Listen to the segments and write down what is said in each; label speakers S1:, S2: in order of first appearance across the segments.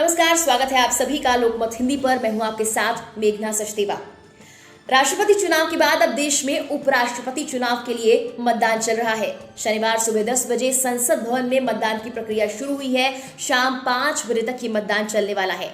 S1: नमस्कार, स्वागत है आप सभी का लोकमत हिंदी पर। मैं हूं आपके साथ मेघना सचदेवा। राष्ट्रपति चुनाव के बाद अब देश में उपराष्ट्रपति चुनाव के लिए मतदान चल रहा है। शनिवार सुबह 10 बजे संसद भवन में मतदान की प्रक्रिया शुरू हुई है। शाम 5 बजे तक ये मतदान चलने वाला है।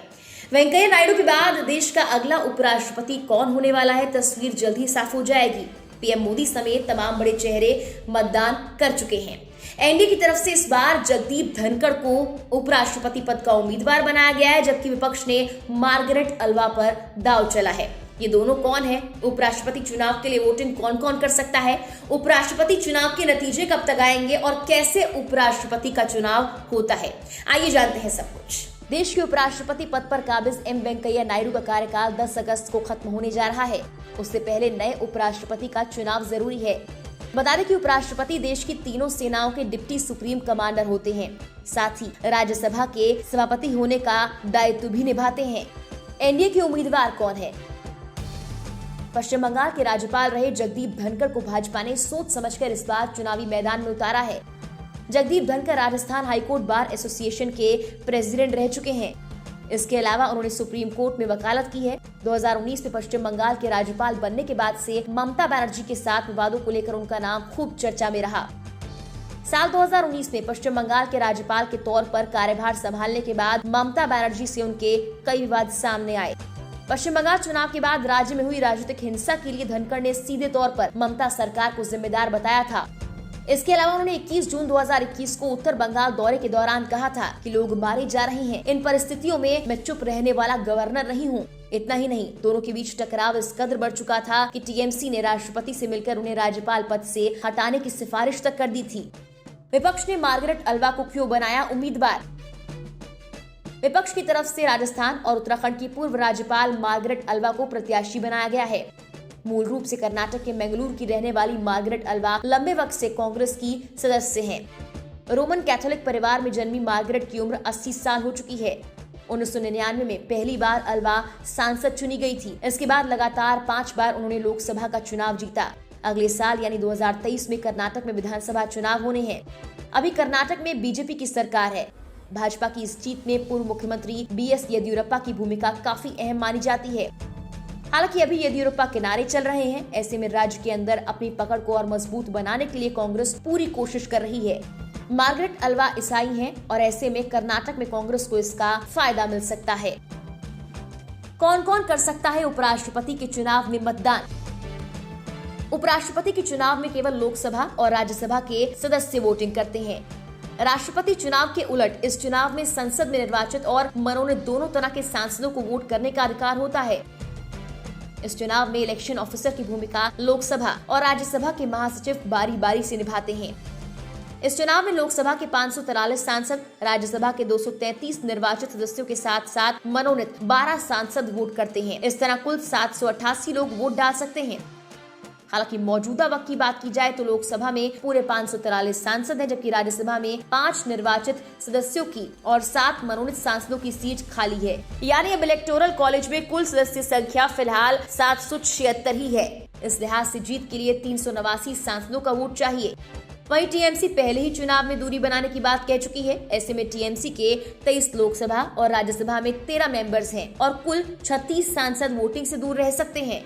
S1: वेंकैया नायडू के बाद देश का अगला उपराष्ट्रपति कौन होने वाला है, तस्वीर जल्द ही साफ हो जाएगी। पीएम मोदी समेत तमाम बड़े चेहरे मतदान कर चुके हैं। एनडीए की तरफ से इस बार जगदीप धनखड़ को उपराष्ट्रपति पद का उम्मीदवार बनाया गया है, जबकि विपक्ष ने मार्गरेट अल्वा पर दांव चला है। ये दोनों कौन है? उपराष्ट्रपति चुनाव के लिए वोटिंग कौन कौन कर सकता है? उपराष्ट्रपति चुनाव के नतीजे कब तक आएंगे और कैसे उपराष्ट्रपति का चुनाव होता है, आइए जानते हैं सब कुछ। देश के उपराष्ट्रपति पद पर काबिज एम वेंकैया नायडू का कार्यकाल 10 अगस्त को खत्म होने जा रहा है। उससे पहले नए उपराष्ट्रपति का चुनाव जरूरी है। बता दें कि उपराष्ट्रपति देश की तीनों सेनाओं के डिप्टी सुप्रीम कमांडर होते हैं, साथ ही राज्यसभा के सभापति होने का दायित्व भी निभाते हैं। एनडीए के उम्मीदवार कौन है? पश्चिम बंगाल के राज्यपाल रहे जगदीप धनखड़ को भाजपा ने सोच समझकर इस बार चुनावी मैदान में उतारा है। Jagdeep Dhankhar Rajasthan high court bar association के प्रेसिडेंट रह चुके हैं। इसके अलावा उन्होंने सुप्रीम कोर्ट में वकालत की है। 2019 में पश्चिम बंगाल के राज्यपाल बनने के बाद से ममता बनर्जी के साथ विवादों को लेकर उनका नाम खूब चर्चा में रहा। साल 2019 में पश्चिम बंगाल के राज्यपाल के तौर पर कार्यभार संभालने के बाद ममता बनर्जी से उनके कई विवाद सामने आए। पश्चिम बंगाल चुनाव के बाद राज्य में हुई राजनीतिक हिंसा के लिए धनखड़ ने सीधे तौर पर ममता सरकार को जिम्मेदार बताया था। इसके अलावा उन्होंने 21 जून 2021 को उत्तर बंगाल दौरे के दौरान कहा था कि लोग मारे जा रहे हैं, इन परिस्थितियों में मैं चुप रहने वाला गवर्नर नहीं हूँ। इतना ही नहीं, दोनों के बीच टकराव इस कदर बढ़ चुका था कि टीएमसी ने राष्ट्रपति से मिलकर उन्हें राज्यपाल पद से हटाने की सिफारिश तक कर दी थी। विपक्ष ने मार्गरेट अल्वा को क्यों बनाया उम्मीदवार? विपक्ष की तरफ से राजस्थान और उत्तराखंड की पूर्व राज्यपाल मार्गरेट अल्वा को प्रत्याशी बनाया गया है। मूल रूप से कर्नाटक के मंगलूरु की रहने वाली मार्गरेट अल्वा लंबे वक्त से कांग्रेस की सदस्य हैं। रोमन कैथोलिक परिवार में जन्मी मार्गरेट की उम्र 80 साल हो चुकी है। 1999 में पहली बार अल्वा सांसद चुनी गई थी। इसके बाद लगातार 5 बार उन्होंने लोकसभा का चुनाव जीता। अगले साल यानी 2023 में कर्नाटक में विधानसभा चुनाव होने हैं। अभी कर्नाटक में बीजेपी की सरकार है। भाजपा की इस जीत में पूर्व मुख्यमंत्री BS येदियुरप्पा की भूमिका काफी अहम मानी जाती है। हालांकि अभी येदियुरप्पा किनारे चल रहे हैं। ऐसे में राज्य के अंदर अपनी पकड़ को और मजबूत बनाने के लिए कांग्रेस पूरी कोशिश कर रही है। मार्गरेट अल्वा ईसाई हैं और ऐसे में कर्नाटक में कांग्रेस को इसका फायदा मिल सकता है। कौन कौन कर सकता है उपराष्ट्रपति के चुनाव में मतदान? उपराष्ट्रपति के चुनाव में केवल लोकसभा और राज्यसभा के सदस्य वोटिंग करते हैं। राष्ट्रपति चुनाव के उलट इस चुनाव में संसद में निर्वाचित और मनोनीत दोनों तरह के सांसदों को वोट करने का अधिकार होता है। इस चुनाव में इलेक्शन ऑफिसर की भूमिका लोकसभा और राज्यसभा के महासचिव बारी बारी से निभाते हैं। इस चुनाव में लोकसभा के 543 सांसद, राज्यसभा के 233 निर्वाचित सदस्यों के साथ साथ मनोनीत 12 सांसद वोट करते हैं। इस तरह कुल 788 लोग वोट डाल सकते हैं। हालांकि मौजूदा वक्त की बात की जाए तो लोकसभा में पूरे 543 सांसद हैं, जबकि राज्यसभा में 5 निर्वाचित सदस्यों की और 7 मनोनीत सांसदों की सीट खाली है। यानी अब इलेक्टोरल कॉलेज में कुल सदस्य संख्या फिलहाल 776 ही है। इस लिहाज से जीत के लिए 389 सांसदों का वोट चाहिए। वहीं टीएमसी पहले ही चुनाव में दूरी बनाने की बात कह चुकी है। ऐसे में टीएमसी के 23 लोकसभा और राज्यसभा में 13 मेंबर्स हैं और कुल 36 सांसद वोटिंग से दूर रह सकते हैं।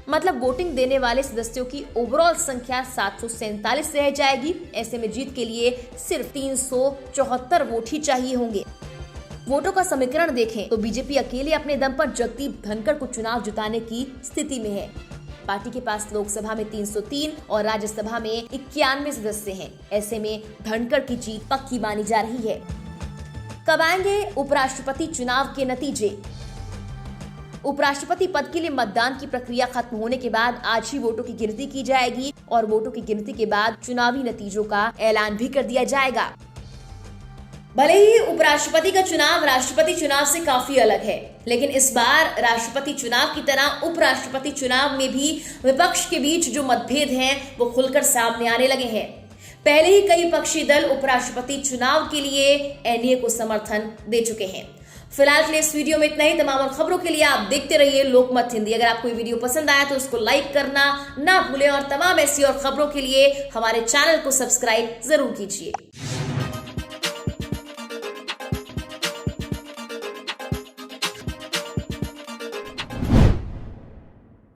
S1: मतलब वोटिंग देने वाले सदस्यों की ओवरऑल संख्या 747 रह जाएगी। ऐसे में जीत के लिए सिर्फ 374 वोट ही चाहिए होंगे। वोटों का समीकरण देखें तो बीजेपी अकेले अपने दम पर जगदीप धनखड़ को चुनाव जिताने की स्थिति में है। पार्टी के पास लोकसभा में 303 और राज्यसभा में 91 सदस्य हैं। ऐसे में धनखड़ की जीत पक्की मानी जा रही है। कब आएंगे उपराष्ट्रपति चुनाव के नतीजे? उपराष्ट्रपति पद के लिए मतदान की प्रक्रिया खत्म होने के बाद आज ही वोटों की गिनती की जाएगी और वोटों की गिनती के बाद चुनावी नतीजों का ऐलान भी कर दिया जाएगा। भले ही उपराष्ट्रपति का चुनाव राष्ट्रपति चुनाव से काफी अलग है, लेकिन इस बार राष्ट्रपति चुनाव की तरह उपराष्ट्रपति चुनाव में भी विपक्ष के बीच जो मतभेद हैं वो खुलकर सामने आने लगे हैं। पहले ही कई विपक्षी दल उपराष्ट्रपति चुनाव के लिए एनडीए को समर्थन दे चुके हैं। फिलहाल के लिए इस वीडियो में इतना ही। तमाम और खबरों के लिए आप देखते रहिए लोकमत हिंदी। अगर आपको ये वीडियो पसंद आया तो उसको लाइक करना ना भूलें और तमाम ऐसी और खबरों के लिए हमारे चैनल को सब्सक्राइब जरूर कीजिए।